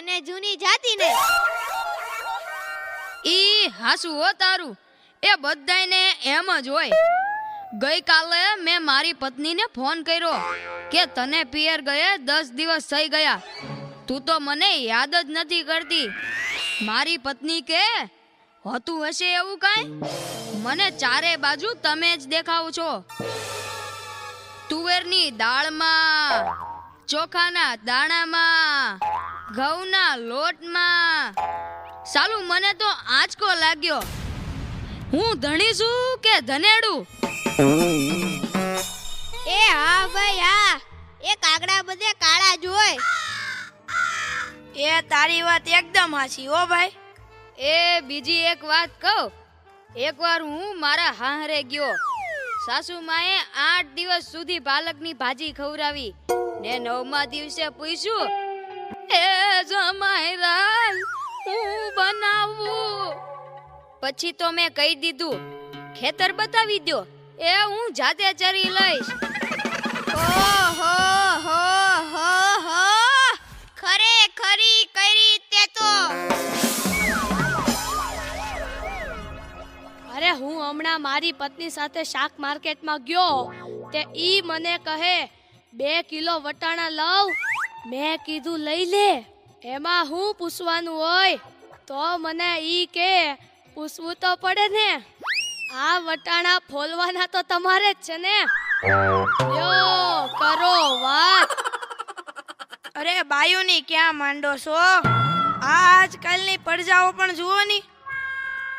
મને જૂની જાતી ને ઈ હાસુ હો તારું, એ બધાયને એમ જ હોય. ગઈકાલે મેં મારી પત્નીને ફોન કર્યો કે તને પિયર ગયે 10 દિવસ થઈ ગયા, તું તો મને યાદ જ નથી કરતી. મારી પત્ની કે હોતું હશે એવું કાંઈ, મને ચારે બાજુ તમે જ દેખાવ છો. તુવેરની દાળમાં, ચોખાના દાણામાં, ઘઉંના લોટમાં. સાલું મને તો આંચકો લાગ્યો. હું ધણી છું કે ધનેડું? એ હા ભાઈ હા, એ કાગડા બધે કાળા જ હોય. એ તારી વાત એકદમ હાચી હો ભાઈ. એ બીજી એક વાત કહું. એકવાર હું મારા હાહરે ગયો. સાસુમાએ 8 દિવસ સુધી પાલકની ભાજી ખવડાવી ને 9મા દિવસે પૂછ્યું, એ જમાઈરાલ હું બનાવું? પછી તો મેં કહી દીધું, ખેતર બતાવી દો, એ હું જાતે ચરી લઈશ. ઓહો હો હો હો, ખરેખરી કરી તે તો. અરે હું હમણાં મારી પત્ની સાથે શાક માર્કેટમાં ગયો તે ઈ મને કહે 2 કિલો વટાણા લાવ. મેં કીધું લઈ લે, એમાં હું પૂછવાનું હોય? તો મને ઈ કે પૂછવું તો પડે ને, આ વટાણા ફોલવાના તો તમારે જ છે ને, લ્યો કરો વાત. અરે બાયુની ક્યાં માંડો છો? આજકાલની પરજાઓ પણ જુઓ ની.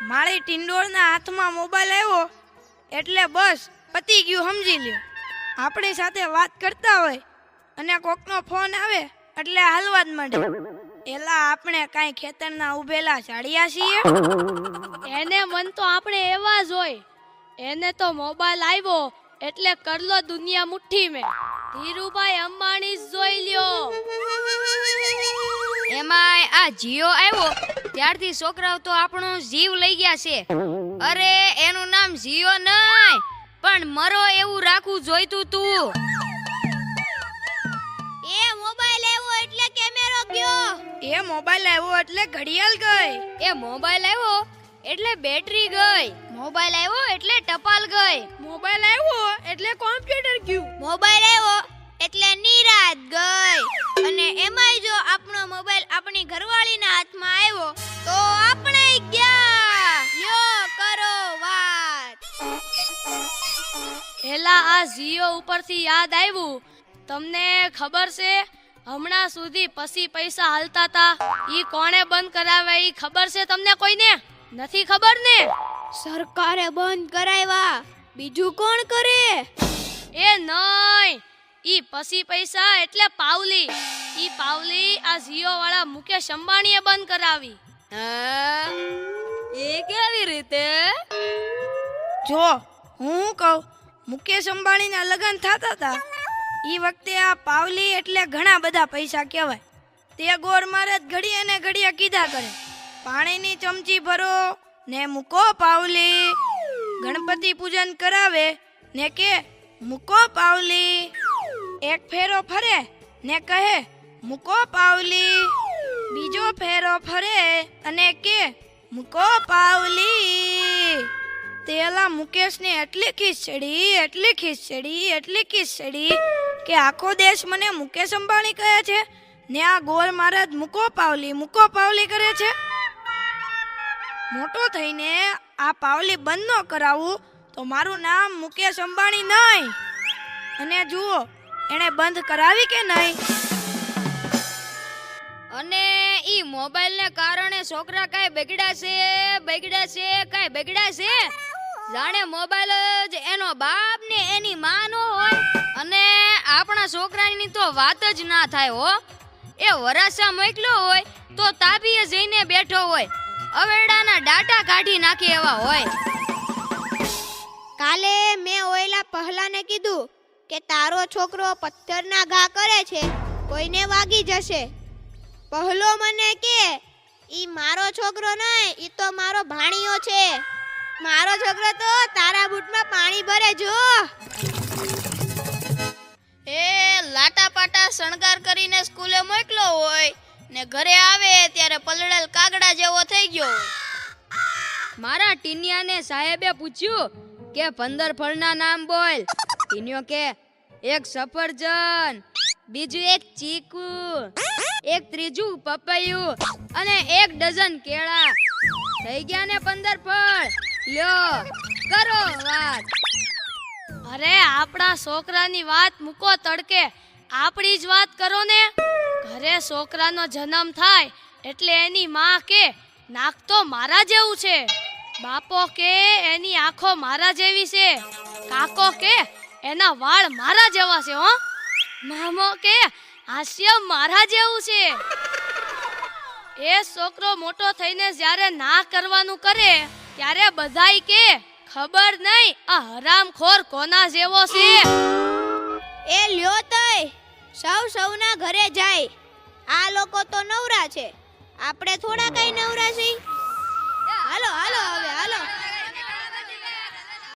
મારી ટિંડોળના હાથમાં મોબાઈલ આવ્યો એટલે બસ પતી ગયું, સમજી લ્યો. આપણી સાથે વાત કરતા હોય અને કોકનો ફોન આવે એટલે હાલવા જ માંડે. એલા આપણે કાંઈ ખેતરના ઉભેલા સાડિયા છીએ? એને મન તો આપણે એવા જ હોય. એને તો મોબાઈલ આવ્યો એટલે કરલો દુનિયા મુઠ્ઠી મેં. ધીરુભાઈ અંબાણી જોઈ લ્યો. એમાંય આ જીઓ આવ્યો ત્યારથી છોકરાઓ તો આપણો જીવ લઈ ગયા છે. અરે એનું નામ જીઓ નહીં પણ મરો એવું રાખવું જોઈતું તું. એ મોબાઈલ આવ્યો એટલે કેમેરો ગયો. એ મોબાઈલ આવ્યો એટલે ઘડિયાળ ગઈ. એ મોબાઈલ આવ્યો એટલે બેટરી ગઈ. મોબાઈલ આવ્યો એટલે ટપાલ ગઈ. મોબાઈલ આવ્યો એટલે કોમ્પ્યુટર ગયું. મોબાઈલ આવ્યો એટલે નિરાત ગઈ. અને એમાંય જો આપણો મોબાઈલ આપણી ઘરવાળીના હાથમાં આવ્યો તો આપણે ગયા. લ્યો કરો વાત. એલા આ જીઓ ઉપરથી યાદ આવ્યું, તમને ખબર છે હમણાં સુધી પછી પૈસા હાલતા હતા ઈ કોણે બંધ કરાવે? ઈ ખબર છે તમને કોઈને? નથી ખબર ને? સરકારે બંધ કરાવ્યા, બીજું કોણ કરે? એ નહીં, ઈ પછી પૈસા એટલે પાવલી. ઈ પાવલી આ જીઓ વાળા મુકેશ અંબાણીએ બંધ કરાવી. હા, એ કેવી રીતે? જો હું કહું, મુકેશ અંબાણીના લગ્ન થતા હતા ઈ વખતે આ પાવલી એટલે ઘણા બધા પૈસા કહેવાય. તે ગોર મારે ઘડીએ ને ઘડીએ કીધા કરે, પાણીની ચમચી ભરો ને મૂકો પાવલી. ગણપતિ પૂજન કરાવે ને કે મૂકો પાવલી. એક ફેરો ફરે ને કહે મૂકો પાવલી. બીજો ફેરો ફરે અને કે મૂકો પાવલી. તેલા મુકેશને એટલી ખીચડી કે આખો દેશ મને મુકેશ અંબાણી કહે છે ને આ ગોર મહારાજ મૂકો પાવલી કરે છે. મોટો થઈને આ પાવલી બંધ ન કરાવું તો મારું નામ મુકેશ અંબાણી નહીં. અને જુઓ એણે બંધ કરાવી કે નહીં. અને ઈ મોબાઈલ ને કારણે છોકરા કાઈ બગડ્યા છે. જાણે મોબાઈલ જ એનો બાપ ને એની માં નો હોય. અને આપણા છોકરાની તો વાત જ ના થાય હો. એ વરાસા મોકલ્યો હોય તો તાપીએ જઈને બેઠો હોય, અવેડાના ડાટા કાઢી નાખે એવા હોય. કાલે મેં ઓયલા પહેલાને કીધું કે તારો છોકરો પથ્થરના ઘા કરે છે, કોઈને વાગી જશે. પહેલો મને કે ઈ મારો છોકરો નહીં, ઈ તો મારો ભાણિયો છે. મારો છોકરો તો તારા બૂટમાં પાણી ભરે જો. એ લાટા પાટા શણગાર કરીને સ્કૂલે મોકલો હોય ને ઘરે આવે ત્યારે પલળેલ કાગડા જેવો થઈ ગયો હોય. મારા ટીનિયાને સાહેબે પૂછ્યું કે 15 ફળના નામ બોલ. ટીનિયો કે એક સફરજન, બીજું એક ચીકુ, એક ત્રીજું પપૈયું અને 1 ડઝન કેળા. થઈ ગયા ને 15 ફળ. લ્યો કરો વાત. અરે આપણા છોકરાની વાત મૂકો તડકે, આપણી જ વાત કરો ને. ઘરે છોકરાનો જન્મ થાય એટલે એની માં કે નાક તો મારા જેવું છે, બાપો કે એની આંખો મારા જેવી છે, કાકો કે એના વાળ મારા જેવા છે, હો મામો કે હાસ્ય મારા જેવું છે. એ છોકરો મોટો થઈને જ્યારે ના કરવાનું કરે ત્યારે બધાય કે ખબર નહીં આ હરામખોર કોના જેવો છે. એ લ્યો તય સૌના ઘરે જાય. આ લોકો તો નવરા છે, આપણે થોડા કઈ નવરા છીએ. હાલો હાલો